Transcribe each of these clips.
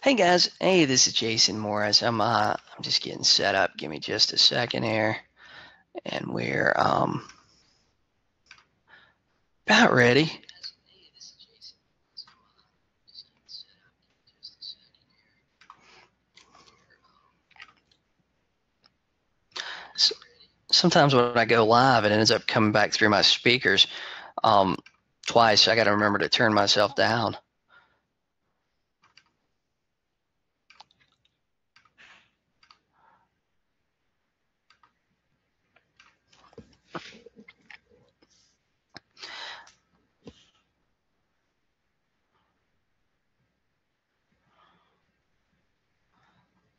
Hey guys, hey, this is Jason Morris. I'm just getting set up. Give me just a second here, and we're about ready. S Sometimes when I go live, it ends up coming back through my speakers um, twice. I got to remember to turn myself down.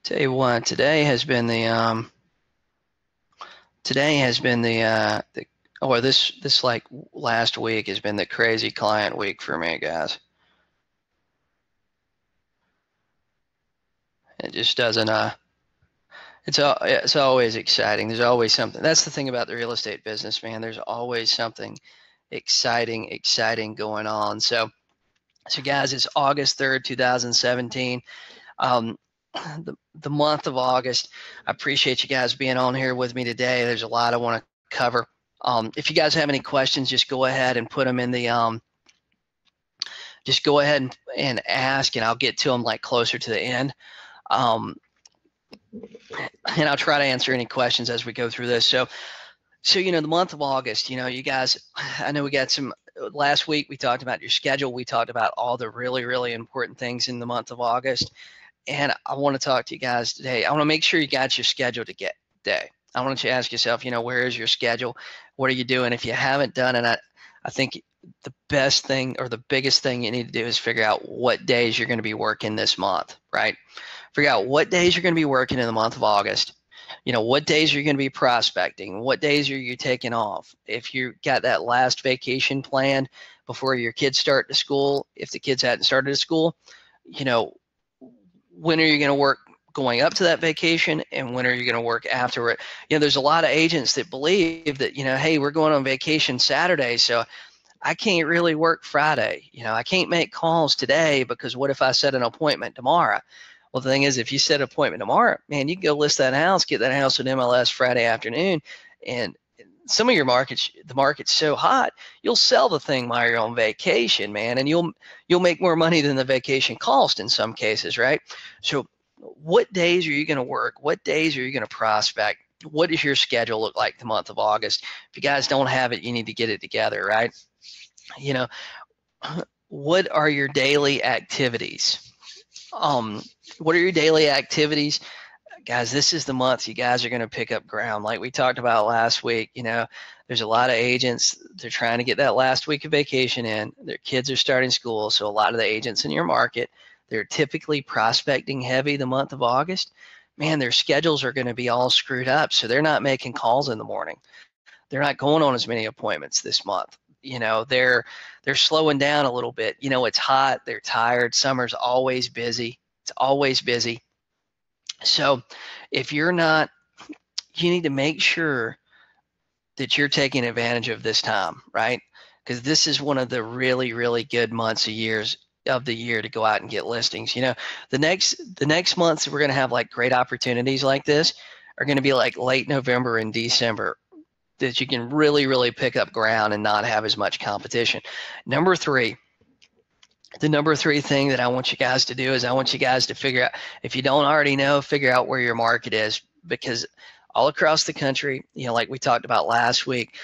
Tell you what, today has been the or this like last week has been the crazy client week for me, guys. It just doesn't it's always exciting. There's always something. That's the thing about the real estate business, man. There's always something exciting going on. So guys, it's August 3rd, 2017. Um, the month of August. I appreciate you guys being on here with me today. There's a lot I want to cover. If you guys have any questions, just go ahead and put them in the just go ahead and ask, and I'll get to them like closer to the end. And I'll try to answer any questions as we go through this. So the month of August, you guys, I know we got some. Last week we talked about your schedule. We talked about all the really important things in the month of August, and I want to talk to you guys today. I want to make sure you got your schedule today. I want you to ask yourself, where is your schedule? What are you doing? If you haven't done it, I think the best thing or the biggest thing you need to do is figure out what days you're going to be working this month, right? Figure out what days you're going to be working in the month of August. What days are you going to be prospecting? What days are you taking off? If you got that last vacation planned before your kids start to school, if the kids hadn't started to school, when are you going to work going up to that vacation, and when are you going to work after it? There's a lot of agents that believe that, hey, we're going on vacation Saturday, so I can't really work Friday. I can't make calls today because what if I set an appointment tomorrow? Well, the thing is, if you set an appointment tomorrow, man, you can go list that house, get that house in MLS Friday afternoon, and some of your markets, the market's so hot, you'll sell the thing while you're on vacation, man, and you'll make more money than the vacation cost in some cases, right? So what days are you going to work? What days are you going to prospect? What does your schedule look like the month of August? If you guys don't have it, you need to get it together, right? What are your daily activities? What are your daily activities? Guys, this is the month you guys are going to pick up ground. Like we talked about last week, there's a lot of agents, they're trying to get that last week of vacation in. Their kids are starting school, so a lot of the agents in your market, they're typically prospecting heavy the month of August. Man, their schedules are going to be all screwed up, so they're not making calls in the morning. They're not going on as many appointments this month. They're slowing down a little bit. It's hot, they're tired. Summer's always busy. It's always busy. So if you're not, you need to make sure that you're taking advantage of this time, right? Because this is one of the really good months of the year to go out and get listings. The next months we're going to have like great opportunities like this are going to be like late November and December, that you can really pick up ground and not have as much competition. The number three thing that I want you guys to do is I want you guys to figure out, if you don't already know, figure out where your market is, because all across the country, like we talked about last week,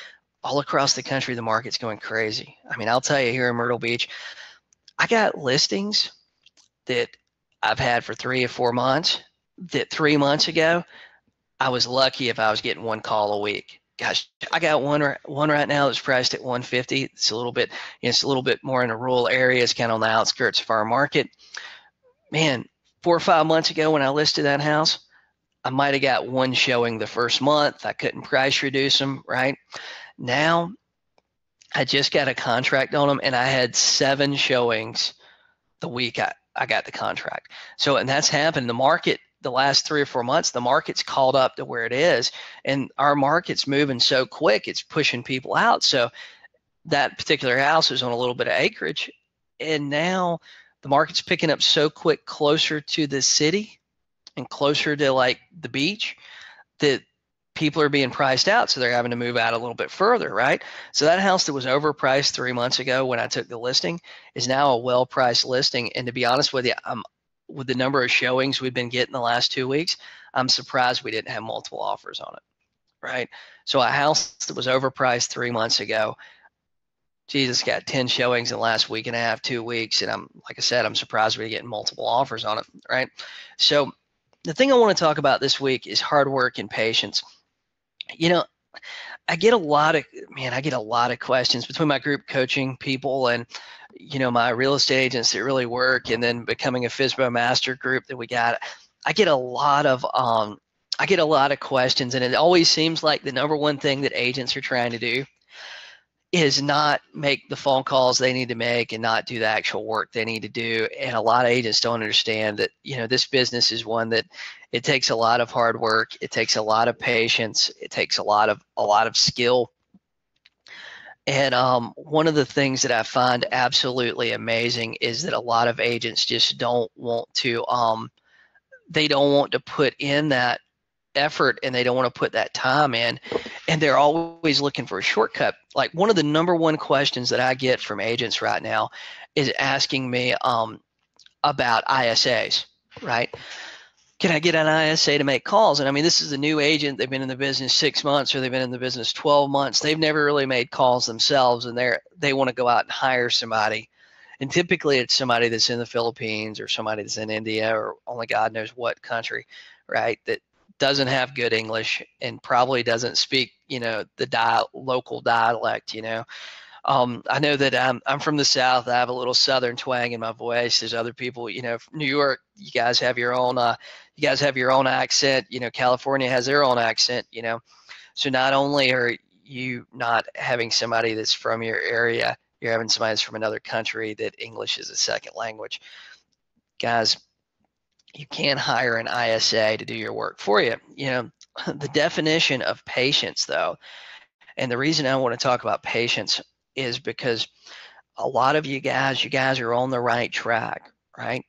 all across the country, the market's going crazy. I mean, I'll tell you, here in Myrtle Beach, I got listings that I've had for 3 or 4 months that 3 months ago, I was lucky if I was getting one call a week. Gosh, I got one right now that's priced at 150. It's a little bit more in a rural area. It's kind of on the outskirts of our market. Man, 4 or 5 months ago when I listed that house, I might have got one showing the first month. I couldn't price reduce them, right? Now, I just got a contract on them, and I had 7 showings the week I got the contract. So, and that's happened. The market, the last 3 or 4 months, the market's called up to where it is, and our market's moving so quick, it's pushing people out. So that particular house is on a little bit of acreage, and now the market's picking up so quick closer to the city and closer to like the beach that people are being priced out, so they're having to move out a little bit further, right? So that house that was overpriced 3 months ago when I took the listing is now a well-priced listing. And to be honest with you, with the number of showings we've been getting the last 2 weeks, I'm surprised we didn't have multiple offers on it, right? So a house that was overpriced 3 months ago, Jesus, got 10 showings in the last week and a half, 2 weeks. And like I said, I'm surprised we're getting multiple offers on it, right? So the thing I want to talk about this week is hard work and patience. I get a lot of questions between my group coaching people and, my real estate agents that really work, and then becoming a FSBO master group that we got. I get a lot of questions, and it always seems like the number one thing that agents are trying to do is not make the phone calls they need to make and not do the actual work they need to do. And a lot of agents don't understand that, this business is one that it takes a lot of hard work. It takes a lot of patience. It takes a lot of skill. And one of the things that I find absolutely amazing is that a lot of agents just don't want to, they don't want to put in that effort, and they don't want to put that time in, and they're always looking for a shortcut. Like, one of the number one questions that I get from agents right now is asking me about ISAs, right? Can I get an ISA to make calls? And I mean, this is a new agent. They've been in the business 6 months, or they've been in the business 12 months. They've never really made calls themselves, and they want to go out and hire somebody. And typically it's somebody that's in the Philippines or somebody that's in India or only God knows what country, right? That doesn't have good English and probably doesn't speak, the local dialect, I know that I'm from the South. I have a little Southern twang in my voice. There's other people, from New York, you guys have your own accent, California has their own accent, So not only are you not having somebody that's from your area, you're having somebody that's from another country that English is a second language. Guys, you can't hire an ISA to do your work for you. The definition of patience, though, and the reason I want to talk about patience is because a lot of you guys are on the right track, right?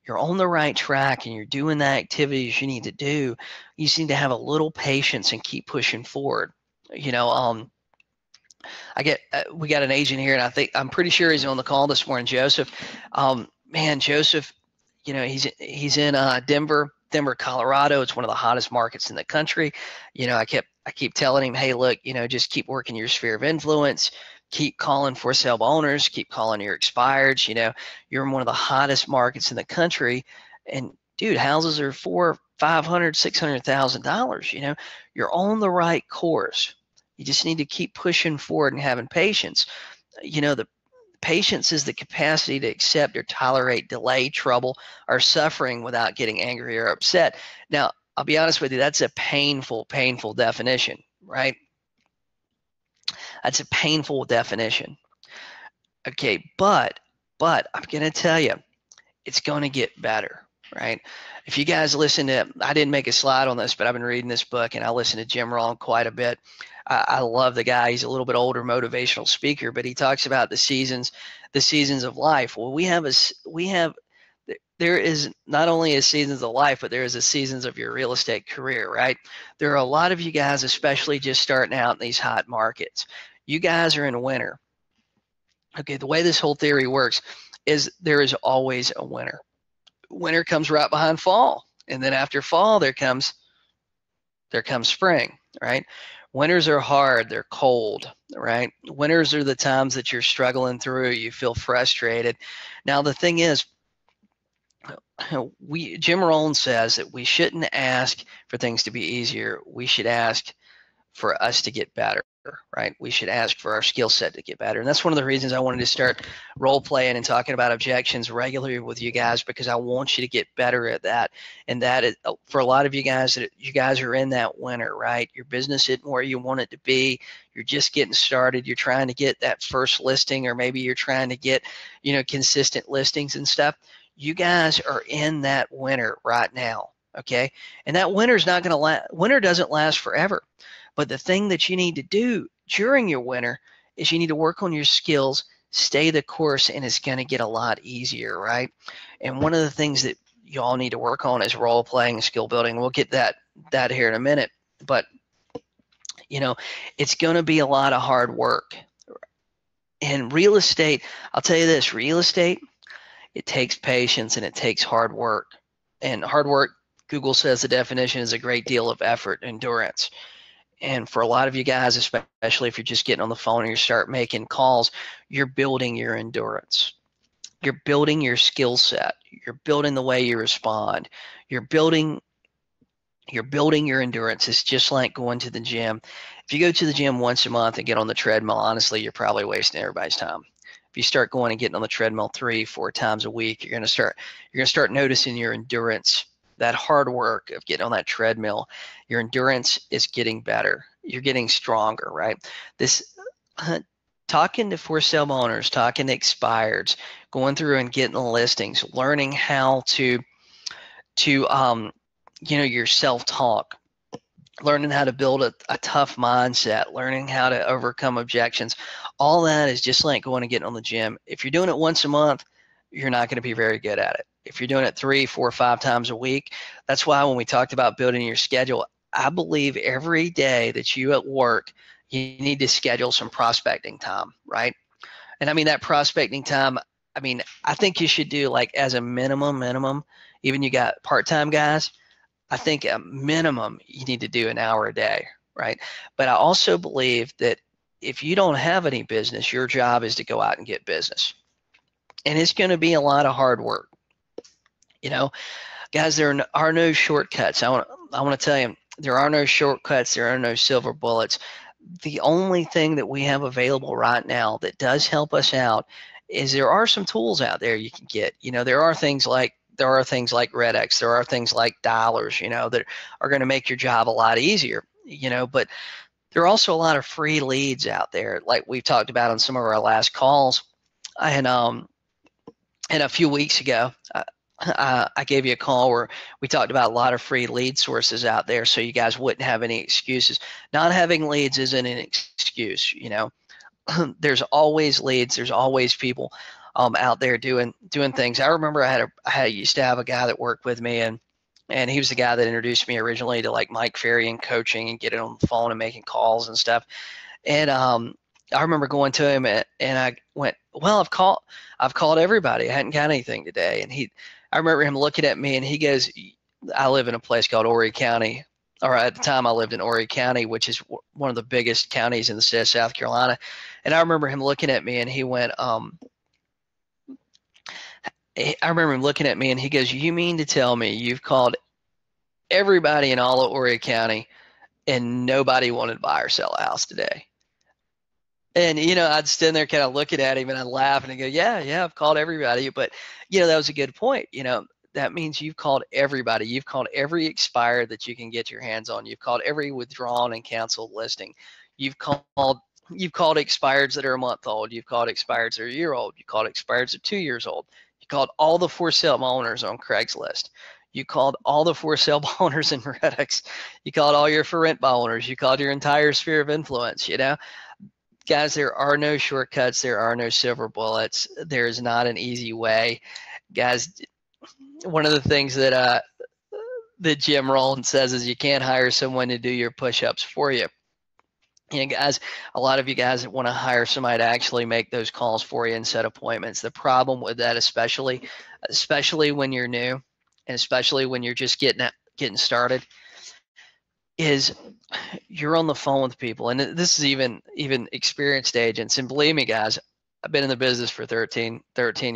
You're on the right track and you're doing the activities you need to do. You just need to have a little patience and keep pushing forward. We got an agent here, and I'm pretty sure he's on the call this morning, Joseph. Joseph, he's in Denver, Colorado. It's one of the hottest markets in the country. I keep telling him, hey, look, just keep working your sphere of influence, keep calling for sale owners, keep calling your expireds. You're in one of the hottest markets in the country, and dude, houses are $400,000, $500,000, $600,000. You're on the right course. You just need to keep pushing forward and having patience. The patience is the capacity to accept or tolerate delay, trouble, or suffering without getting angry or upset. Now, I'll be honest with you, that's a painful definition, right? That's a painful definition. Okay, but I'm going to tell you, it's going to get better, right? If you guys listen to, I didn't make a slide on this, but I've been reading this book, and I listen to Jim Rohn quite a bit. I love the guy. He's a little bit older motivational speaker, but he talks about the seasons of life. Well, there is not only a seasons of life, but there is a seasons of your real estate career, right? There are a lot of you guys, especially just starting out in these hot markets. You guys are in winter. Okay, the way this whole theory works is there is always a winter. Winter comes right behind fall, and then after fall there comes spring, right? Winters are hard, they're cold, right? Winters are the times that you're struggling through, you feel frustrated. Now the thing is, Jim Rohn says that we shouldn't ask for things to be easier. We should ask for us to get better, right? We should ask for our skill set to get better. And that's one of the reasons I wanted to start role playing and talking about objections regularly with you guys, because I want you to get better at that. And that is, for a lot of you guys, that you guys are in that winter, right? Your business isn't where you want it to be. You're just getting started. You're trying to get that first listing, or maybe you're trying to get, consistent listings and stuff. You guys are in that winter right now, okay? And that winter's not going to last. Winter doesn't last forever. But the thing that you need to do during your winter is you need to work on your skills, stay the course, and it's going to get a lot easier, right? And one of the things that you all need to work on is role playing and skill building. We'll get that here in a minute, but it's going to be a lot of hard work. And real estate, I'll tell you this, real estate, it takes patience and it takes hard work. And hard work, Google says the definition is a great deal of effort, endurance. And for a lot of you guys, especially if you're just getting on the phone and you start making calls, you're building your endurance. You're building your skill set. You're building the way you respond. You're building your endurance. It's just like going to the gym. If you go to the gym once a month and get on the treadmill, honestly, you're probably wasting everybody's time. If you start going and getting on the treadmill 3-4 times a week, you're going to start noticing your endurance. That hard work of getting on that treadmill, your endurance is getting better. You're getting stronger, right? This talking to for sale owners, talking to expireds, going through and getting the listings, learning how to your self-talk, learning how to build a tough mindset, learning how to overcome objections. All that is just like going and getting on the gym. If you're doing it once a month, you're not going to be very good at it. If you're doing it 3, 4, 5 times a week, that's why when we talked about building your schedule, I believe every day that you at work, you need to schedule some prospecting time, right? And I mean, that prospecting time, I think you should do like as a minimum, even you got part-time guys, I think a minimum you need to do an hour a day, right? But I also believe that if you don't have any business, your job is to go out and get business. And it's going to be a lot of hard work. Guys, there are no shortcuts. I want to tell you, there are no shortcuts. There are no silver bullets. The only thing that we have available right now that does help us out is there are some tools out there you can get. There are things like Redx. There are things like dialers, that are going to make your job a lot easier, but there are also a lot of free leads out there. Like we've talked about on some of our last calls. And a few weeks ago, I gave you a call where we talked about a lot of free lead sources out there, so you guys wouldn't have any excuses. Not having leads isn't an excuse. There's always leads. There's always people out there doing things. I remember I used to have a guy that worked with me, and he was the guy that introduced me originally to like Mike Ferry and coaching and getting on the phone and making calls and stuff. And I remember going to him and I went, well, I've called everybody. I hadn't got anything today. And I remember him looking at me and he goes, I live in a place called Horry County. Or at the time I lived in Horry County, which is one of the biggest counties in the state of South Carolina. And I remember him looking at me and he went, I remember him looking at me and he goes, you mean to tell me you've called everybody in all of Horry County and nobody wanted to buy or sell a house today? And, I'd stand there kind of looking at him and I'd laugh and I'd go, yeah, I've called everybody. But, that was a good point. That means you've called everybody. You've called every expired that you can get your hands on. You've called every withdrawn and canceled listing. You've called expireds that are a month old. You've called expireds that are a year old. You called expireds that are 2 years old. You called all the for sale owners on Craigslist. You called all the for sale owners in Redx. You called all your for rent owners. You called your entire sphere of influence, Guys, there are no shortcuts. There are no silver bullets. There is not an easy way. Guys, one of the things that Jim Rohn says is you can't hire someone to do your push-ups for you. Guys, a lot of you guys want to hire somebody to actually make those calls for you and set appointments. The problem with that, especially when you're new and especially when you're just getting started, is you're on the phone with people. And this is even experienced agents. And believe me, guys, I've been in the business for 13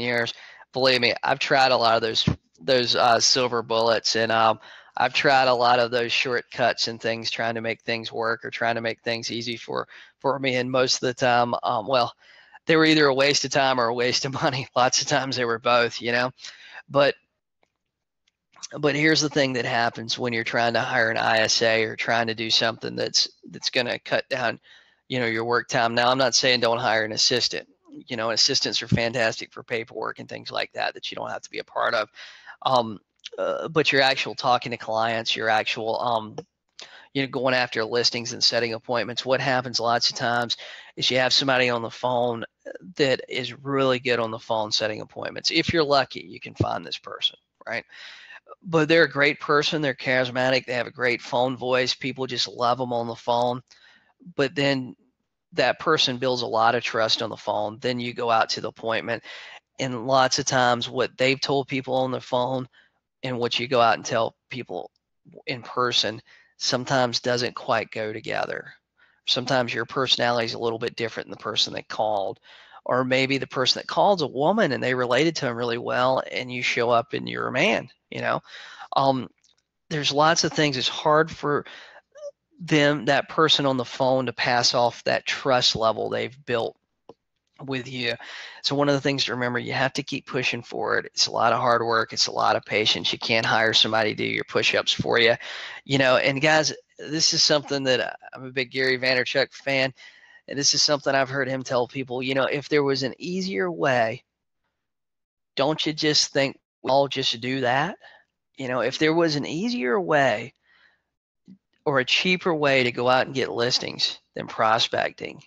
years. Believe me, I've tried a lot of those silver bullets, and I've tried a lot of those shortcuts and things, trying to make things work or trying to make things easy for me. And most of the time, they were either a waste of time or a waste of money. Lots of times they were both, But here's the thing that happens when you're trying to hire an ISA or trying to do something that's going to cut down, your work time. Now, I'm not saying don't hire an assistant. Assistants are fantastic for paperwork and things like that you don't have to be a part of. But your actual talking to clients, your actual going after listings and setting appointments. What happens lots of times is you have somebody on the phone that is really good on the phone setting appointments. If you're lucky, you can find this person, right? But they're a great person. They're charismatic. They have a great phone voice. People just love them on the phone. But then that person builds a lot of trust on the phone. Then you go out to the appointment, and lots of times what they've told people on the phone and what you go out and tell people in person sometimes doesn't quite go together. Sometimes your personality is a little bit different than the person that called, or maybe the person that called is a woman and they related to him really well, and you show up and you're a man. There's lots of things. It's hard for that person on the phone to pass off that trust level they've built with you. So one of the things to remember, you have to keep pushing forward. It's a lot of hard work. It's a lot of patience. You can't hire somebody to do your push-ups for you. And guys, this is something that I'm a big Gary Vaynerchuk fan, and this is something I've heard him tell people, if there was an easier way, don't you just think we'll just do that? If there was an easier way or a cheaper way to go out and get listings than prospecting,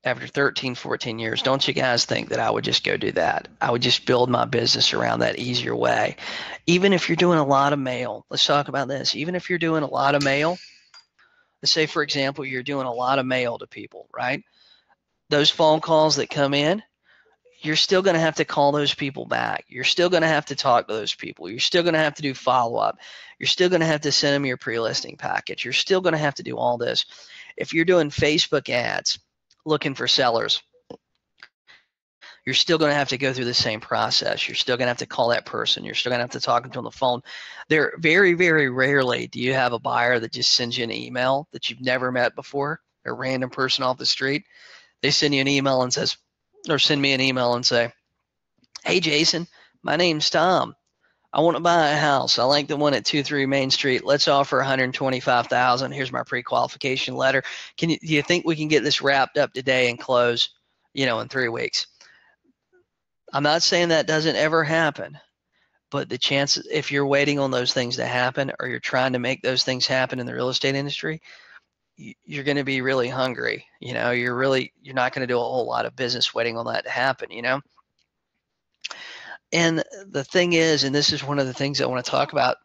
after 13, 14 years, don't you guys think that I would just go do that? I would just build my business around that easier way. Even if you're doing a lot of mail, let's talk about this. Even if you're doing a lot of mail, let's say, for example, you're doing a lot of mail to people, right? Those phone calls that come in, you're still going to have to call those people back. You're still going to have to talk to those people. You're still going to have to do follow-up. You're still going to have to send them your pre-listing package. You're still going to have to do all this. If you're doing Facebook ads, looking for sellers, you're still going to have to go through the same process. You're still going to have to call that person. You're still going to have to talk to them on the phone. There, very, very rarely do you have a buyer that just sends you an email that you've never met before, a random person off the street. They send you an email and send me an email and say, "Hey, Jason, my name's Tom. I want to buy a house. I like the one at 23 Main Street. Let's offer $125,000. Here's my pre-qualification letter. Do you think we can get this wrapped up today and close, in 3 weeks?" I'm not saying that doesn't ever happen, but the chances, if you're waiting on those things to happen, or you're trying to make those things happen in the real estate industry, you're going to be really hungry. You're not going to do a whole lot of business waiting on that to happen, And the thing is, and this is one of the things I want to talk about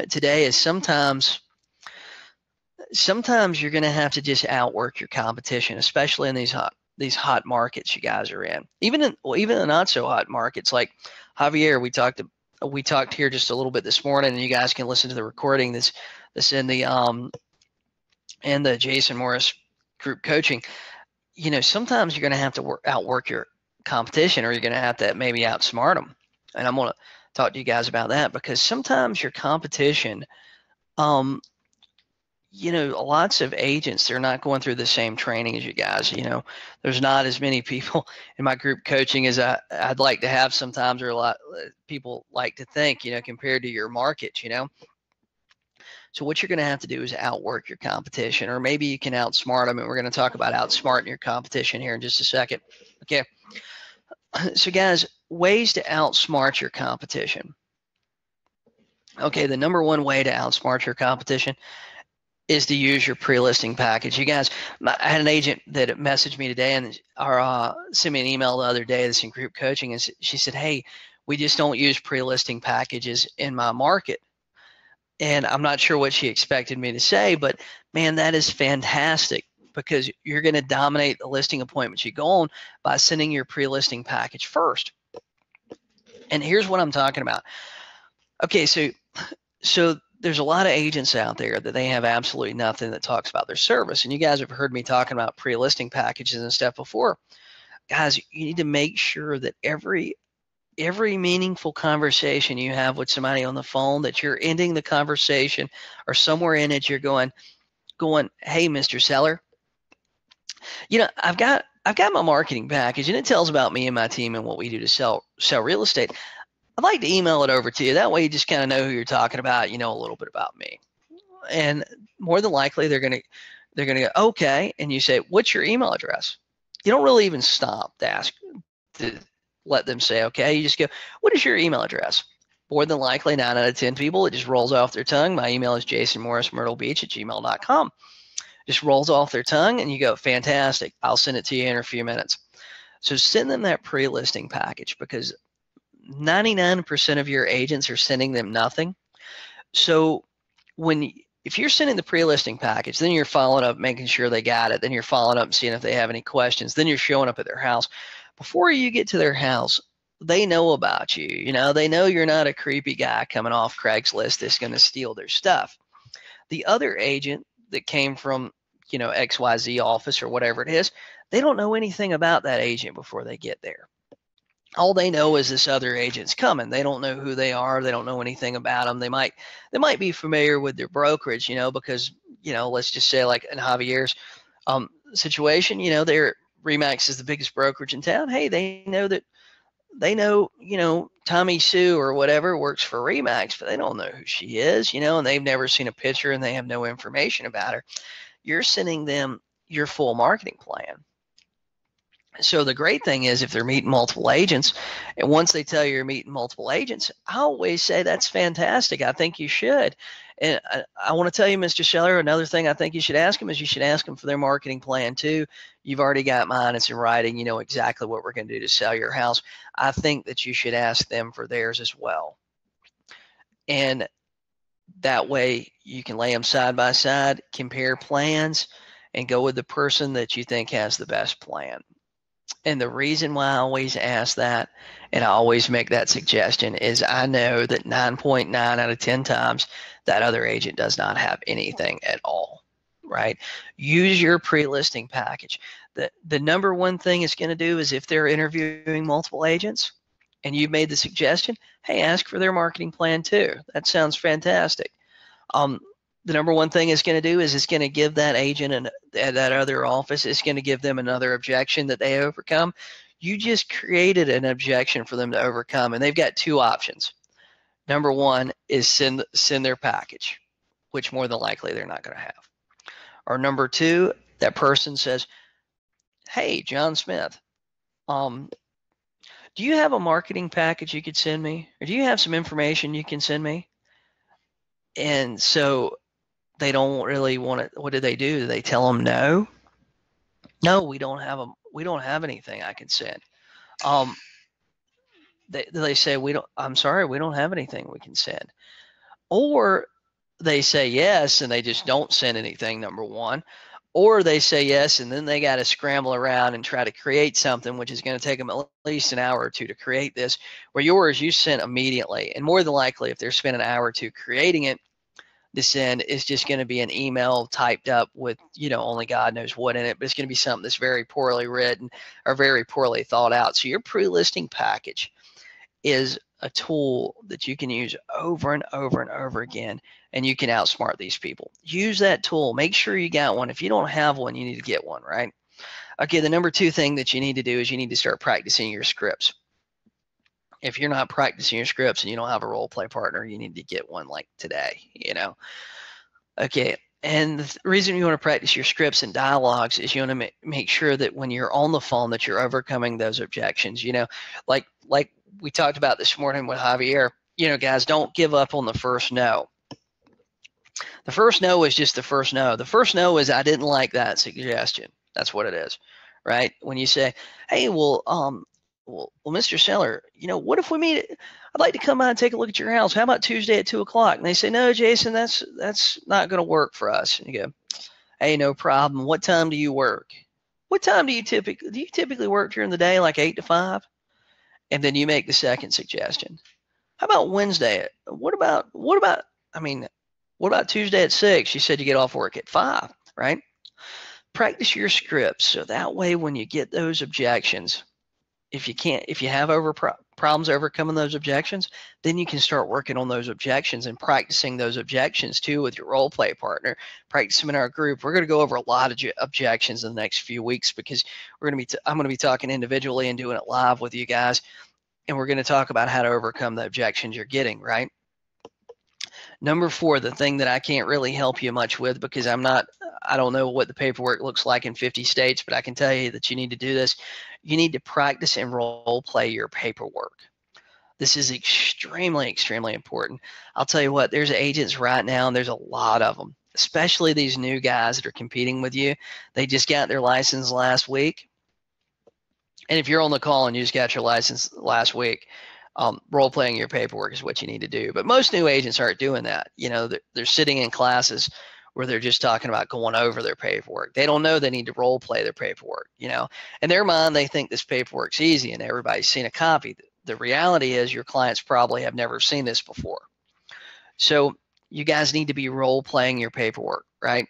today, is sometimes you're going to have to just outwork your competition, especially in these hot markets you guys are in. Even in not so hot markets like Javier, we talked here just a little bit this morning, and you guys can listen to the recording that's in the Jason Morris group coaching. Sometimes you're going to have to outwork your competition, or you're going to have to maybe outsmart them. And I'm going to talk to you guys about that, because sometimes your competition, lots of agents, they're not going through the same training as you guys. There's not as many people in my group coaching as I'd like to have sometimes, or a lot people like to think, compared to your market, So what you're going to have to do is outwork your competition, or maybe you can outsmart them. And we're going to talk about outsmarting your competition here in just a second. Okay. So guys, ways to outsmart your competition. Okay, the number one way to outsmart your competition is to use your pre-listing package. You guys, I had an agent that messaged me today and sent me an email the other day that's in group coaching, and she said, "Hey, we just don't use pre-listing packages in my market." And I'm not sure what she expected me to say, but man, that is fantastic, because you're going to dominate the listing appointments you go on by sending your pre-listing package first. And here's what I'm talking about. Okay, so there's a lot of agents out there that they have absolutely nothing that talks about their service. And you guys have heard me talking about pre-listing packages and stuff before. Guys, you need to make sure that every meaningful conversation you have with somebody on the phone, that you're ending the conversation, or somewhere in it you're going, "Hey, Mr. Seller, I've got my marketing package, and it tells about me and my team and what we do to sell real estate. I'd like to email it over to you. That way you just kind of know who you're talking about, a little bit about me." And more than likely they're going to go, "Okay." And you say, "What's your email address?" You don't really even stop to let them say, "Okay." You just go, "What is your email address?" More than likely, 9 out of 10 people, it just rolls off their tongue. My email is jasonmorrismyrtlebeach@gmail.com. Just rolls off their tongue, and you go, fantastic. I'll send it to you in a few minutes. So send them that pre-listing package, because 99% of your agents are sending them nothing. So if you're sending the pre-listing package, then you're following up, making sure they got it. Then you're following up, seeing if they have any questions. Then you're showing up at their house. Before you get to their house, they know about you. You know, they know you're not a creepy guy coming off Craigslist that's going to steal their stuff. The other agent that came from, XYZ office or whatever it is, they don't know anything about that agent before they get there. All they know is this other agent's coming. They don't know who they are. They don't know anything about them. They might be familiar with their brokerage, because, let's just say like in Javier's situation, their Remax is the biggest brokerage in town. Hey, they know, Tommy Sue or whatever works for Remax, but they don't know who she is, and they've never seen a picture and they have no information about her. You're sending them your full marketing plan. So the great thing is, if they're meeting multiple agents, and once they tell you you're meeting multiple agents, I always say that's fantastic. I think you should. And I want to tell you, Mr. Seller, another thing I think you should ask them is you should ask them for their marketing plan too. You've already got mine. It's in writing. You know exactly what we're going to do to sell your house. I think that you should ask them for theirs as well. And that way you can lay them side by side, compare plans, and go with the person that you think has the best plan. And the reason why I always ask that, and I always make that suggestion, is I know that 9.9 out of 10 times that other agent does not have anything at all, right? Use your pre-listing package. The number one thing it's going to do is, if they're interviewing multiple agents and you've made the suggestion, hey, ask for their marketing plan too. That sounds fantastic. The number one thing it's going to do is it's going to give that agent and that other office, it's going to give them another objection that they overcome. You just created an objection for them to overcome, and they've got two options. Number one is send their package, which more than likely they're not going to have. Or number two, that person says, hey, John Smith, do you have a marketing package you could send me? Or do you have some information you can send me? And so they don't really want it. What do? Do they tell them no? No, we don't have anything I can send. They say I'm sorry, we don't have anything we can send. Or they say yes and they just don't send anything, number one. Or they say yes and then they got to scramble around and try to create something, which is going to take them at least an hour or two to create this, where yours you sent immediately. And more than likely, if they're spending an hour or two creating it, to send is just going to be an email typed up with, only God knows what in it, but it's going to be something that's very poorly written or very poorly thought out. So your pre-listing package is a tool that you can use over and over and over again, and you can outsmart these people. Use that tool. Make sure you got one. If you don't have one, you need to get one, right? Okay, the number two thing that you need to do is you need to start practicing your scripts. If you're not practicing your scripts and you don't have a role play partner, you need to get one like today, Okay. And the reason you want to practice your scripts and dialogues is you want to make sure that when you're on the phone that you're overcoming those objections, like we talked about this morning with Javier, guys, don't give up on the first no. The first no is just the first no. The first no is I didn't like that suggestion. That's what it is, right? When you say, hey, well, Mr. Seller, what if we meet? I'd like to come by and take a look at your house. How about Tuesday at 2:00? And they say, no, Jason, that's not going to work for us. And you go, hey, no problem. What time do you work? What time do you typically work during the day, like 8 to 5? And then you make the second suggestion. How about Wednesday? What about Tuesday at 6? You said you get off work at 5, right? Practice your scripts so that way when you get those objections, if you have problems overcoming those objections, then you can start working on those objections and practicing those objections too with your role play partner. Practice them in our group. We're going to go over a lot of objections in the next few weeks because I'm going to be talking individually and doing it live with you guys, and we're going to talk about how to overcome the objections you're getting, right? Number 4, the thing that I can't really help you much with because I don't know what the paperwork looks like in 50 states, but I can tell you that you need to do this. You need to practice and role play your paperwork. This is extremely, extremely important. I'll tell you what, there's agents right now, and there's a lot of them, especially these new guys that are competing with you. They just got their license last week. And if you're on the call and you just got your license last week, role playing your paperwork is what you need to do. But most new agents aren't doing that. You know, they're sitting in classes where they're just talking about going over their paperwork. They don't know they need to role play their paperwork. You know, in their mind, they think this paperwork's easy and everybody's seen a copy. The reality is your clients probably have never seen this before. So you guys need to be role playing your paperwork, right?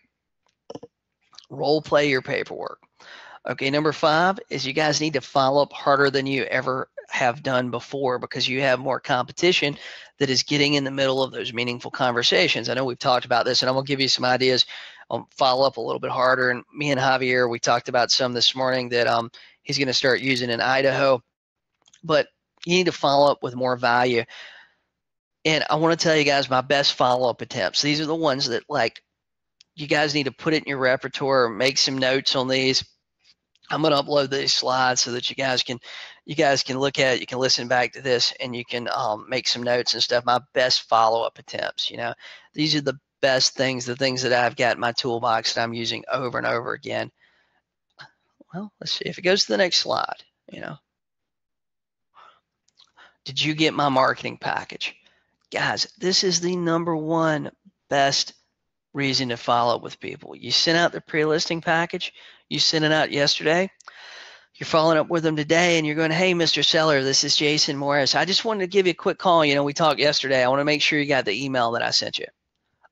Role play your paperwork. Okay, number 5 is you guys need to follow up harder than you ever have done before, because you have more competition that is getting in the middle of those meaningful conversations. I know we've talked about this, and I'm going to give you some ideas on follow up a little bit harder. And me and Javier, we talked about some this morning that he's going to start using in Idaho. But you need to follow up with more value. And I want to tell you guys my best follow up attempts. These are the ones that, like, you guys need to put it in your repertoire, make some notes on these. I'm going to upload these slides so that you guys can look at it. You can listen back to this, and you can make some notes and stuff. My best follow-up attempts. You know, these are the best things, the things that I've got in my toolbox that I'm using over and over again. Well, let's see if it goes to the next slide. You know, did you get my marketing package? Guys, this is the #1 best reason to follow up with people. You sent out the pre-listing package. You sent it out yesterday. You're following up with them today, and you're going, hey, Mr. Seller, this is Jason Morris. I just wanted to give you a quick call. You know, we talked yesterday. I want to make sure you got the email that I sent you.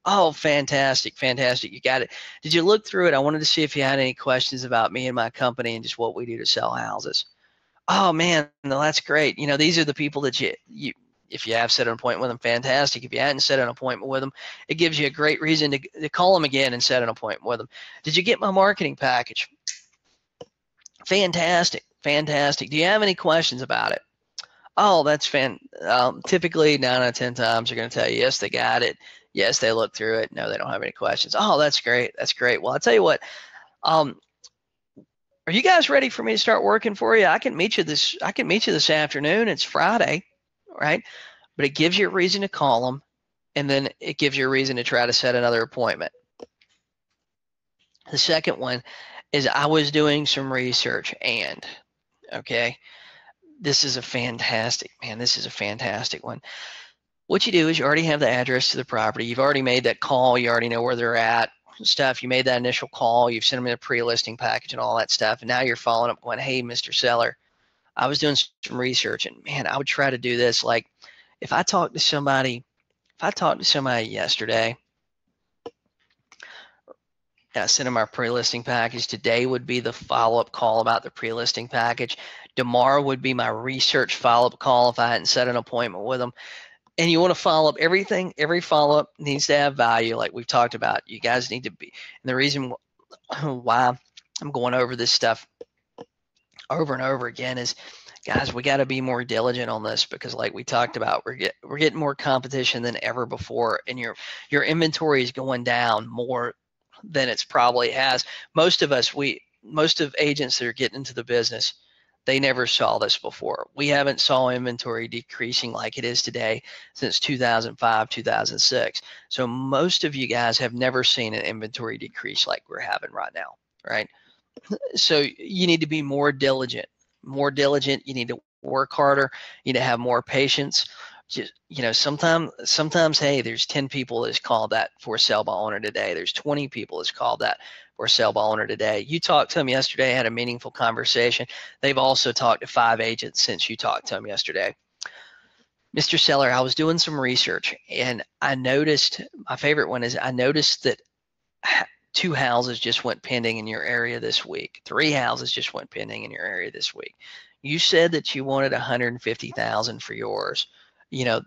Oh, fantastic, fantastic. You got it. Did you look through it? I wanted to see if you had any questions about me and my company and just what we do to sell houses. Oh, man, no, that's great. You know, these are the people that you if you have set an appointment with them, fantastic. If you hadn't set an appointment with them, it gives you a great reason to call them again and set an appointment with them. Did you get my marketing package? Fantastic, fantastic. Do you have any questions about it? Oh, that's typically 9 out of 10 times they're going to tell you, yes, they got it. Yes, they looked through it. No, they don't have any questions. Oh, that's great. That's great. Well, I'll tell you what. Are you guys ready for me to start working for you? I can meet you this afternoon. It's Friday, right? But it gives you a reason to call them, and then it gives you a reason to try to set another appointment. The second one is I was doing some research, and okay, this is a fantastic one. What you do is you already have the address to the property. You've already made that call. You already know where they're at. Stuff. You made that initial call. You've sent them a pre-listing package and all that stuff. And now you're following up going, hey, Mr. Seller, I was doing some research, and man, I would try to do this. Like if I talked to somebody yesterday, I sent them our pre-listing package. Today would be the follow-up call about the pre-listing package. Tomorrow would be my research follow-up call if I hadn't set an appointment with them. And you want to follow up everything. Every follow-up needs to have value, like we've talked about. You guys need to be. And the reason why I'm going over this stuff over and over again is, guys, we got to be more diligent on this, because like we talked about, we're getting more competition than ever before, and your inventory is going down more than it's probably has. Most of agents that are getting into the business, they never saw this before. We haven't saw inventory decreasing like it is today since 2005, 2006. So most of you guys have never seen an inventory decrease like we're having right now, right? So you need to be more diligent. You need to work harder. You need to have more patience. Just, you know, sometimes, hey, there's 10 people that's called that for sale by owner today. There's 20 people that's called that for sale by owner today. You talked to them yesterday, had a meaningful conversation. They've also talked to 5 agents since you talked to them yesterday. Mr. Seller, I was doing some research, and I noticed, my favorite one is, I noticed that 2 houses just went pending in your area this week. 3 houses just went pending in your area this week. You said that you wanted $150,000 for yours. You know,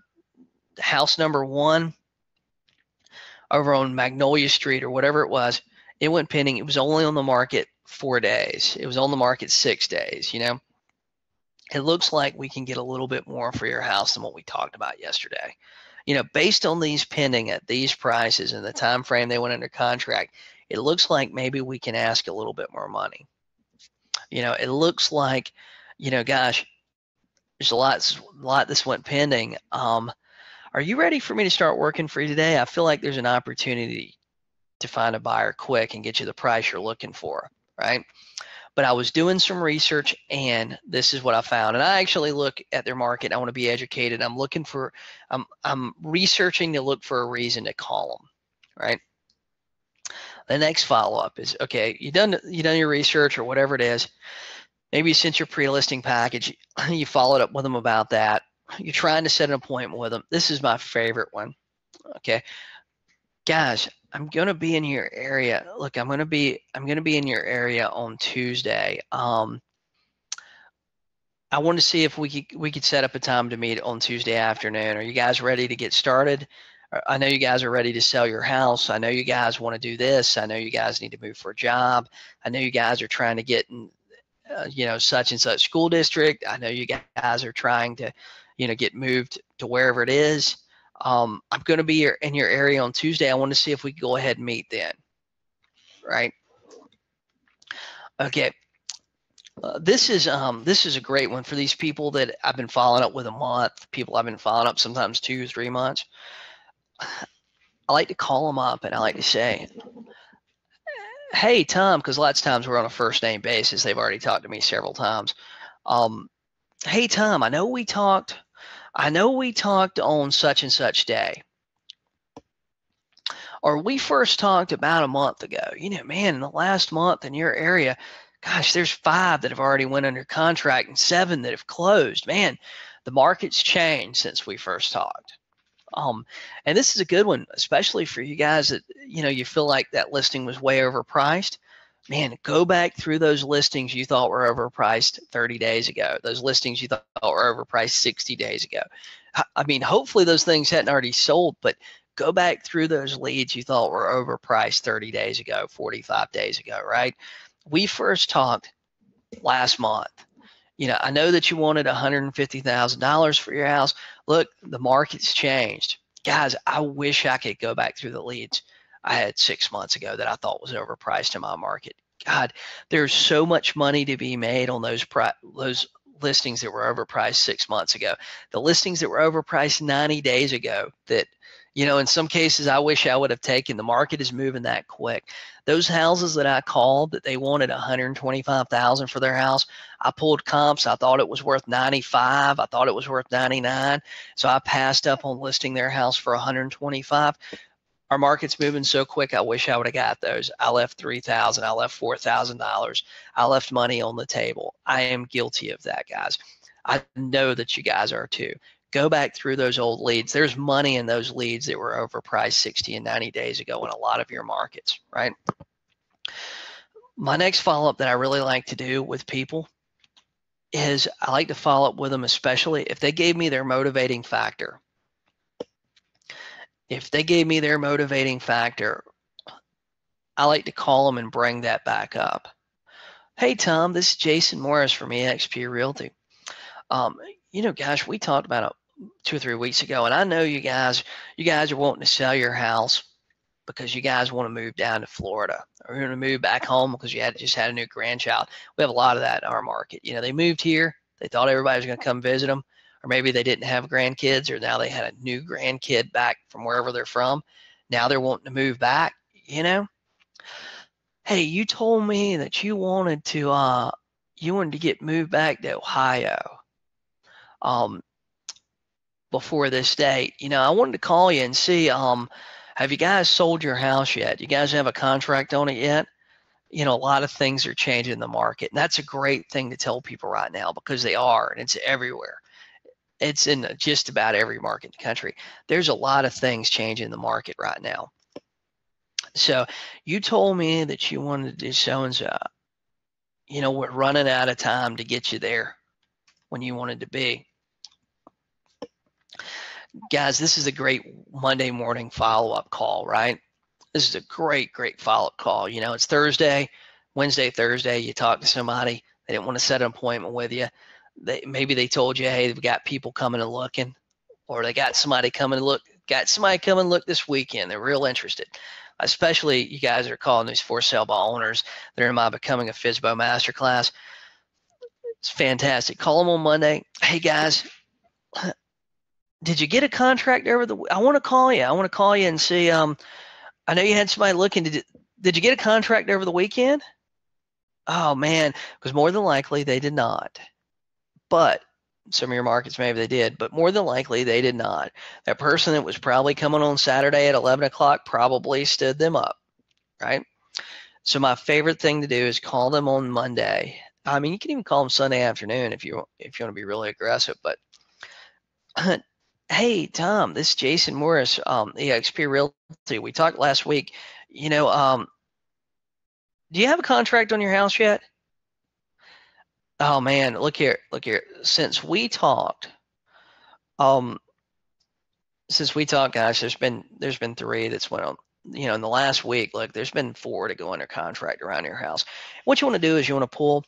house number 1 over on Magnolia Street or whatever it was, it went pending. It was only on the market 4 days. It was on the market 6 days. You know, it looks like we can get a little bit more for your house than what we talked about yesterday. You know, based on these pending at these prices and the time frame they went under contract, it looks like maybe we can ask a little bit more money. You know, it looks like, you know, gosh, There's a lot that's went pending. Are you ready for me to start working for you today? I feel like there's an opportunity to find a buyer quick and get you the price you're looking for, right? But I was doing some research and this is what I found. And I actually look at their market. I want to be educated. I'm researching to look for a reason to call them, right? The next follow-up is, okay, you done your research or whatever it is. Maybe you sent your pre-listing package. You followed up with them about that. You're trying to set an appointment with them. This is my favorite one. Okay, guys, I'm gonna be in your area. Look, I'm gonna be in your area on Tuesday. I want to see if we could set up a time to meet on Tuesday afternoon. Are you guys ready to get started? I know you guys are ready to sell your house. I know you guys want to do this. I know you guys need to move for a job. I know you guys are trying to get in, such and such school district. I know you guys are trying to, get moved to wherever it is. I'm going to be in your area on Tuesday. I want to see if we can go ahead and meet then. Right? Okay. This is a great one for these people that I've been following up with a month. People I've been following up sometimes 2 or 3 months. I like to call them up and I like to say, "Hey, Tom," because lots of times we're on a first name basis. They've already talked to me several times. Hey, Tom, I know we talked on such and such day. Or we first talked about a month ago. Man, in the last month in your area, gosh, there's 5 that have already went under contract and 7 that have closed. Man, the market's changed since we first talked. And this is a good one, especially for you guys that, you feel like that listing was way overpriced. Man, go back through those listings you thought were overpriced 30 days ago, those listings you thought were overpriced 60 days ago. I mean, hopefully those things hadn't already sold, but go back through those leads you thought were overpriced 30 days ago, 45 days ago, right? We first talked last month. I know that you wanted $150,000 for your house. Look, the market's changed. Guys, I wish I could go back through the leads I had 6 months ago that I thought was overpriced in my market. God, there's so much money to be made on those listings that were overpriced 6 months ago. The listings that were overpriced 90 days ago that, in some cases I wish I would have taken. The market is moving that quick. Those houses that I called that they wanted $125,000 for their house, I pulled comps. I thought it was worth 95. I thought it was worth 99. So I passed up on listing their house for 125. Our market's moving so quick. I wish I would have got those. I left $3,000. I left $4,000. I left money on the table. I am guilty of that, guys. I know that you guys are too. Go back through those old leads. There's money in those leads that were overpriced 60 and 90 days ago in a lot of your markets, right? My next follow-up that I really like to do with people is I like to follow up with them, especially if they gave me their motivating factor. If they gave me their motivating factor, I like to call them and bring that back up. Hey, Tom, this is Jason Morris from eXp Realty. Gosh, we talked about it 2 or 3 weeks ago, and I know you guys are wanting to sell your house because you guys want to move down to Florida, or you want to move back home because you just had a new grandchild. We have a lot of that in our market. They moved here, they thought everybody was going to come visit them, or maybe they didn't have grandkids, or now they had a new grandkid back from wherever they're from. Now they're wanting to move back. Hey, you told me that you wanted to get moved back to Ohio. Before this date, I wanted to call you and see, have you guys sold your house yet? You guys have a contract on it yet? A lot of things are changing in the market, and that's a great thing to tell people right now because they are, and it's everywhere. It's in just about every market in the country. There's a lot of things changing in the market right now. So you told me that you wanted to do so-and-so. We're running out of time to get you there when you wanted to be. Guys, this is a great Monday morning follow-up call, right? This is a great follow-up call. It's Thursday, Wednesday, Thursday. You talk to somebody. They didn't want to set an appointment with you. Maybe they told you, hey, they've got people coming and looking, or they got somebody coming to look. Got somebody come and look this weekend. They're real interested. Especially you guys that are calling these for sale by owners that are in my Becoming a FSBO Masterclass. It's fantastic. Call them on Monday. Hey guys, did you get a contract over the? I want to call you. I want to call you and see. I know you had somebody looking. Did you get a contract over the weekend? Oh man, because more than likely they did not. But some of your markets maybe they did, but more than likely they did not. That person that was probably coming on Saturday at 11 o'clock probably stood them up, right? So my favorite thing to do is call them on Monday. I mean, you can even call them Sunday afternoon if you want to be really aggressive. But hey, Tom, this is Jason Morris, EXP Realty. We talked last week. You know, do you have a contract on your house yet? Oh man, look here. Since we talked, um, gosh, there's been three that's went on. You know, in the last week, look, there's been four to go under contract around your house. What you want to do is you want to pull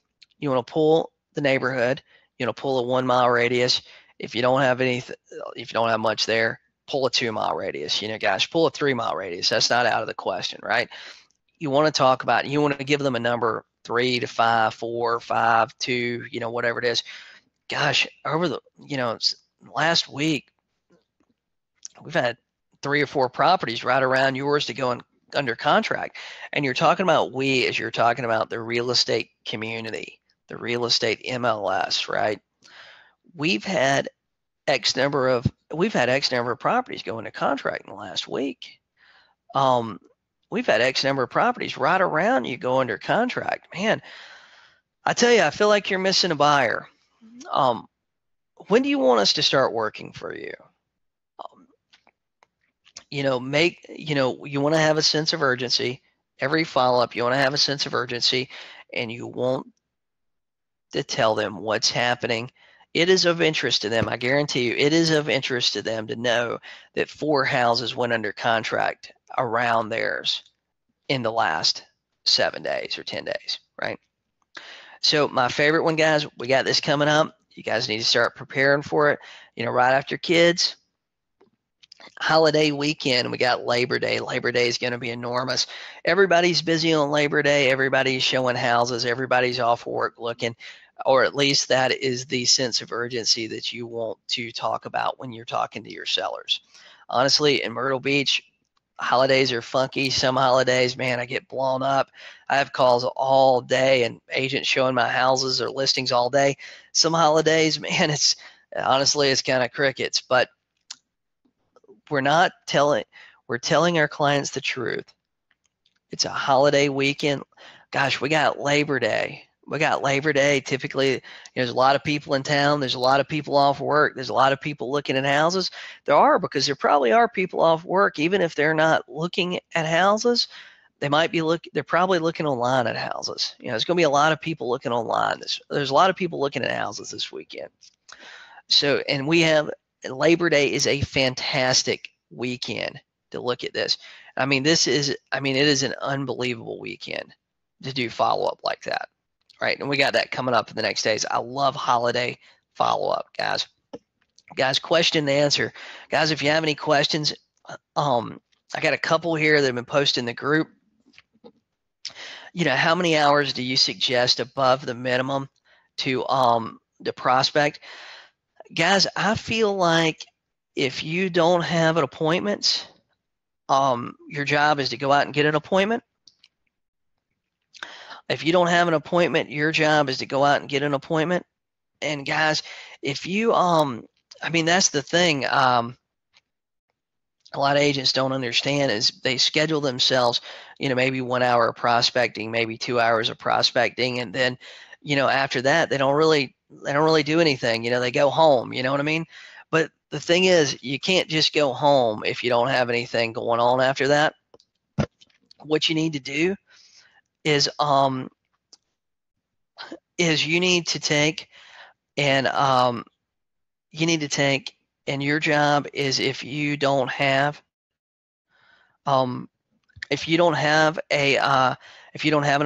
the neighborhood. You want to pull a 1 mile radius. If you don't have anything, if you don't have much there, pull a 2 mile radius. You know, gosh, pull a 3 mile radius. That's not out of the question, right? You want to talk about. You want to give them a number 3 to 5, 4, 5, 2. You know, whatever it is. Gosh, over the last week, we've had 3 or 4 properties right around yours to go under contract. And you're talking about as you're talking about the real estate community, the real estate MLS, right? We've had X number of properties go into contract in the last week. We've had X number of properties right around you go under contract. Man, I tell you, I feel like you're missing a buyer. When do you want us to start working for you? You want to have a sense of urgency. Every follow-up, you want to have a sense of urgency, and you want to tell them what's happening. It is of interest to them. I guarantee you, it is of interest to them to know that 4 houses went under contract around theirs in the last 7 days or 10 days, right? So my favorite one, guys, we got this coming up. You guys need to start preparing for it. You know, right after kids, holiday weekend, we got Labor Day. Labor Day is going to be enormous. Everybody's busy on Labor Day. Everybody's showing houses. Everybody's off work looking, or at least that is the sense of urgency that you want to talk about when you're talking to your sellers. Honestly, in Myrtle Beach, holidays are funky. Some holidays, man, I get blown up. I have calls all day and agents showing my houses or listings all day. Some holidays, man, it's kind of crickets, but we're telling our clients the truth. It's a holiday weekend. Gosh, we got Labor Day. Typically, there's a lot of people in town. There's a lot of people off work. There's a lot of people looking at houses. Because there probably are people off work, even if they're not looking at houses. They're probably looking online at houses. There's going to be a lot of people looking online. There's a lot of people looking at houses this weekend. So, and Labor Day is a fantastic weekend to look at this. It is an unbelievable weekend to do follow-up like that, right? And we got that coming up in the next days. I love holiday follow-up, guys. Question and answer. Guys, if you have any questions, I got a couple here that have been posted in the group. How many hours do you suggest above the minimum to the prospect? Guys, I feel like if you don't have an appointment, your job is to go out and get an appointment. If you don't have an appointment, your job is to go out and get an appointment. And guys, if you, that's the thing. A lot of agents don't understand is they schedule themselves, maybe 1 hour of prospecting, maybe 2 hours of prospecting. And then, after that, they don't really do anything. They go home, you know what I mean? But the thing is, you can't just go home if you don't have anything going on after that. What you need to do is you need to take and your job is if you don't have an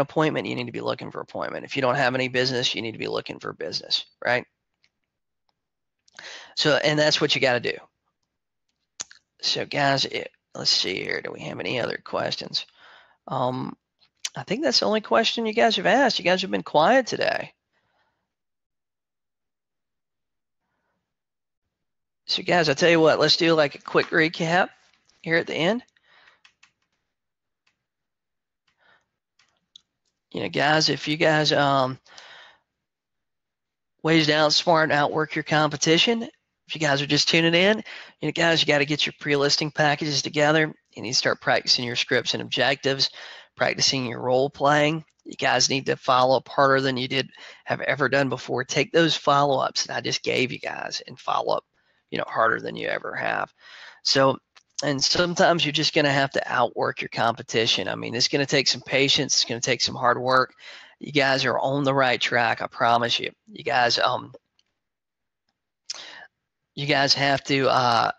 appointment, you need to be looking for appointment. If you don't have any business, you need to be looking for business, right? So, and that's what you got to do. So guys, let's see here. Do we have any other questions? I think that's the only question you guys have asked. You guys have been quiet today. So guys, I tell you what, let's do like a quick recap here at the end. Guys, if you guys ways to outsmart and outwork your competition. If you guys are just tuning in, guys, you got to get your pre-listing packages together. You need to start practicing your scripts and objectives, practicing your role playing. You guys need to follow up harder than you have ever done before. Take those follow-ups that I just gave you guys and follow up, harder than you ever have. So, and sometimes you're just going to have to outwork your competition. I mean, it's going to take some patience. It's going to take some hard work. You guys are on the right track. I promise you. You guys have to,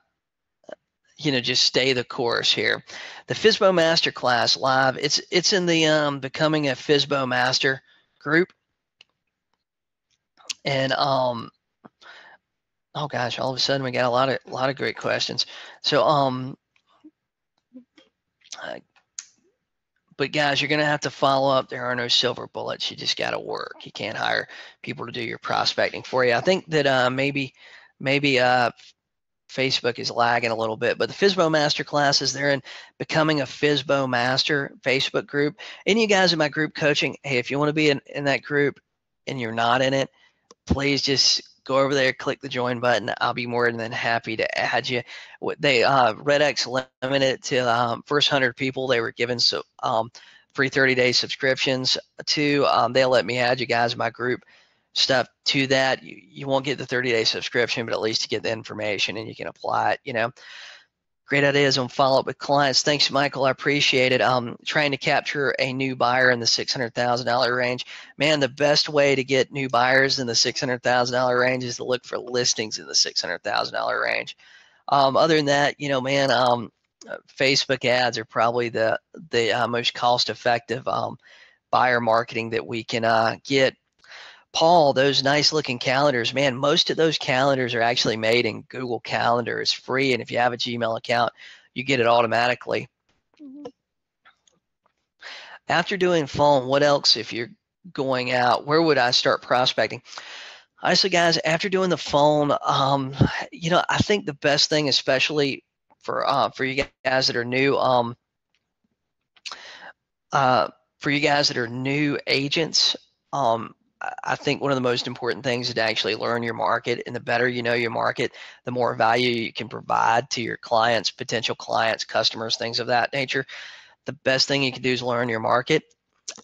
just stay the course here. The FSBO Masterclass live. It's in the Becoming a FSBO Master group. And oh gosh, all of a sudden we got a lot of great questions. So but guys, you're gonna have to follow up. There are no silver bullets. You just got to work. You can't hire people to do your prospecting for you. I think that maybe Facebook is lagging a little bit, but the FSBO Masterclasses, they're in Becoming a FSBO Master Facebook group. And you guys in my group coaching, hey, if you want to be in that group and you're not in it, please just go over there, click the join button. I'll be more than happy to add you. They RedX limited it to first 100 people. They were given free 30-day subscriptions to. They'll let me add you guys in my group stuff to that. You won't get the 30-day subscription, but at least you get the information and you can apply it. Great ideas on follow-up with clients. Thanks, Michael. I appreciate it. Trying to capture a new buyer in the $600,000 range. Man, the best way to get new buyers in the $600,000 range is to look for listings in the $600,000 range. Other than that, Facebook ads are probably the most cost-effective buyer marketing that we can get. Paul, those nice looking calendars, man, most of those calendars are actually made in Google Calendar. It's free, and if you have a Gmail account, you get it automatically. After doing phone, what else if you're going out? Where would I start prospecting? Honestly, guys, after doing the phone, I think the best thing, especially for you guys that are new, for you guys that are new agents, I think one of the most important things is to actually learn your market, and the better you know your market, the more value you can provide to your clients, potential clients, customers, things of that nature. The best thing you can do is learn your market.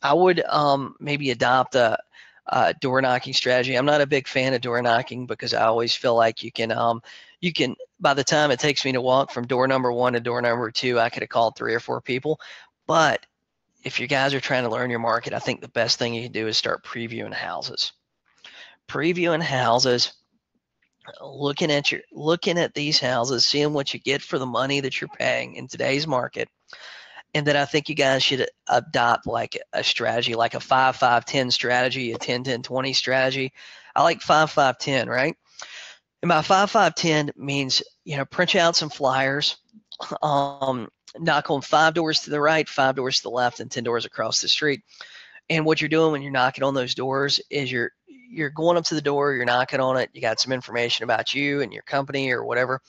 I would maybe adopt a door knocking strategy. I'm not a big fan of door knocking because I always feel like you can by the time it takes me to walk from door number 1 to door number 2, I could have called 3 or 4 people. But if you guys are trying to learn your market, I think the best thing you can do is start previewing houses. Previewing houses, looking at these houses, seeing what you get for the money that you're paying in today's market. And then I think you guys should adopt like a strategy, like a 5-5-10 strategy, a 10-10-20 strategy. I like 5-5-10, right? And by 5-5-10 means, print out some flyers, knock on 5 doors to the right, 5 doors to the left, and 10 doors across the street. And what you're doing when you're knocking on those doors is you're going up to the door, you're knocking on it, you got some information about you and your company or whatever,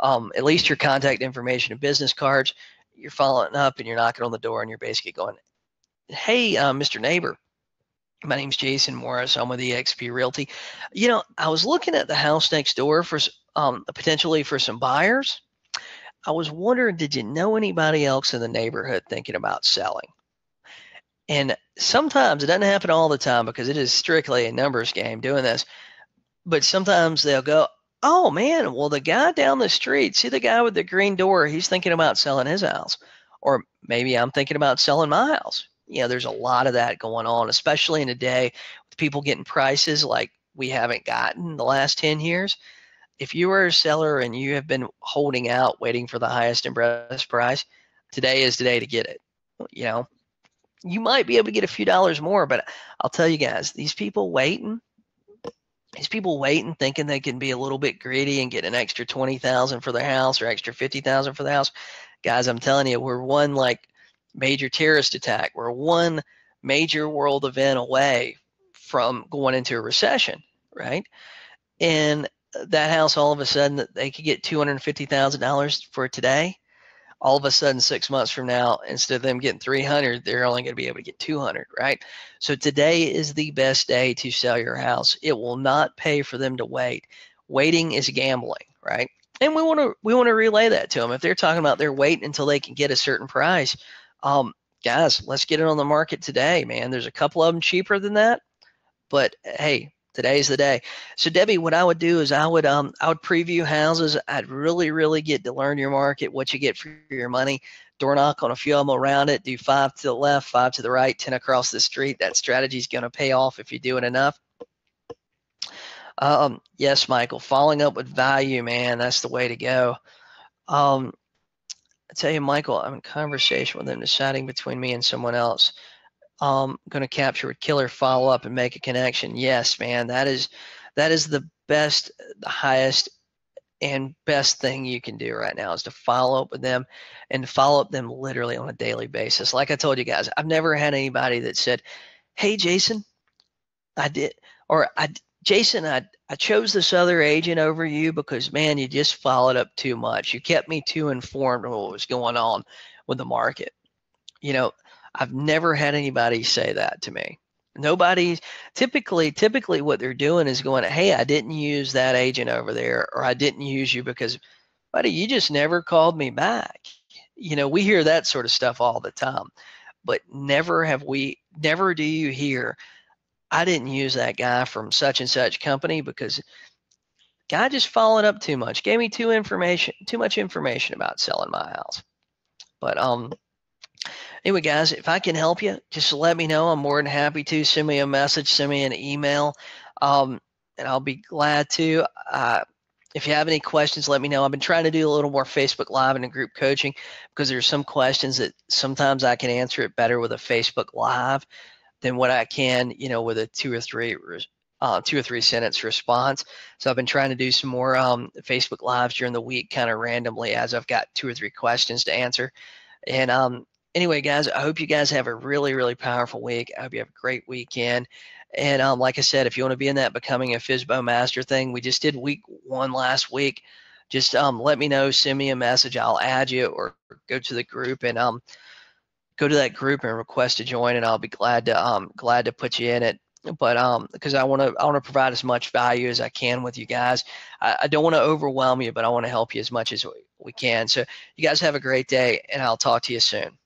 at least your contact information and business cards. You're following up and you're knocking on the door and you're basically going, hey, Mr. Neighbor, my name's Jason Morris. I'm with eXp Realty. I was looking at the house next door for potentially for some buyers. I was wondering, did you know anybody else in the neighborhood thinking about selling? And sometimes, it doesn't happen all the time because it is strictly a numbers game doing this, but sometimes they'll go, oh man, well, the guy down the street, see the guy with the green door, he's thinking about selling his house. Or maybe I'm thinking about selling my house. There's a lot of that going on, especially in a day with people getting prices like we haven't gotten the last 10 years. If you are a seller and you have been holding out, waiting for the highest and best price, today is the day to get it. You might be able to get a few dollars more, but I'll tell you guys, these people waiting thinking they can be a little bit greedy and get an extra $20,000 for their house or extra $50,000 for the house. Guys, I'm telling you, we're one like major terrorist attack. We're one major world event away from going into a recession, right? And that house all of a sudden that they could get $250,000 for today, all of a sudden 6 months from now, instead of them getting 300, they're only going to be able to get 200, right? So today is the best day to sell your house. It will not pay for them to wait. Waiting is gambling, right? And we want to relay that to them. If they're talking about they're waiting until they can get a certain price, guys, let's get it on the market today, man. There's a couple of them cheaper than that, but hey, today's the day. So Debbie, what I would do is I would preview houses. I'd really get to learn your market, what you get for your money. Door knock on a few of them around it. Do 5 to the left, 5 to the right, 10 across the street. That strategy is going to pay off if you do it enough. Yes, Michael, following up with value, man, that's the way to go. I tell you, Michael, I'm in conversation with them, deciding between me and someone else. Going to capture with killer follow-up and make a connection. Yes, man, that is the best, the highest and best thing you can do right now is to follow up with them and follow up them literally on a daily basis. Like I told you guys, I've never had anybody that said, hey, Jason, Jason, I chose this other agent over you because, man, you just followed up too much. You kept me too informed of what was going on with the market. You know, I've never had anybody say that to me. Nobody, typically what they're doing is going, hey, I didn't use that agent over there, or I didn't use you because, buddy, you just never called me back. You know, we hear that sort of stuff all the time, but never do you hear, I didn't use that guy from such and such company because guy just followed up too much, gave me too much information about selling my house. But anyway, guys, if I can help you, just let me know. I'm more than happy to. Send me a message, send me an email, and I'll be glad to. If you have any questions, let me know. I've been trying to do a little more Facebook Live and group coaching because there's some questions that sometimes I can answer it better with a Facebook Live than what I can, you know, with a two or three sentence response. So I've been trying to do some more Facebook Lives during the week, kind of randomly, as I've got 2 or 3 questions to answer. And anyway, guys, I hope you guys have a really powerful week. I hope you have a great weekend. And like I said, if you want to be in that Becoming a FSBO Master thing, we just did week 1 last week. Just let me know, send me a message. I'll add you or go to the group and go to that group and request to join, and I'll be glad to put you in it. But because I want to provide as much value as I can with you guys. I don't want to overwhelm you, but I want to help you as much as we can. So you guys have a great day, and I'll talk to you soon.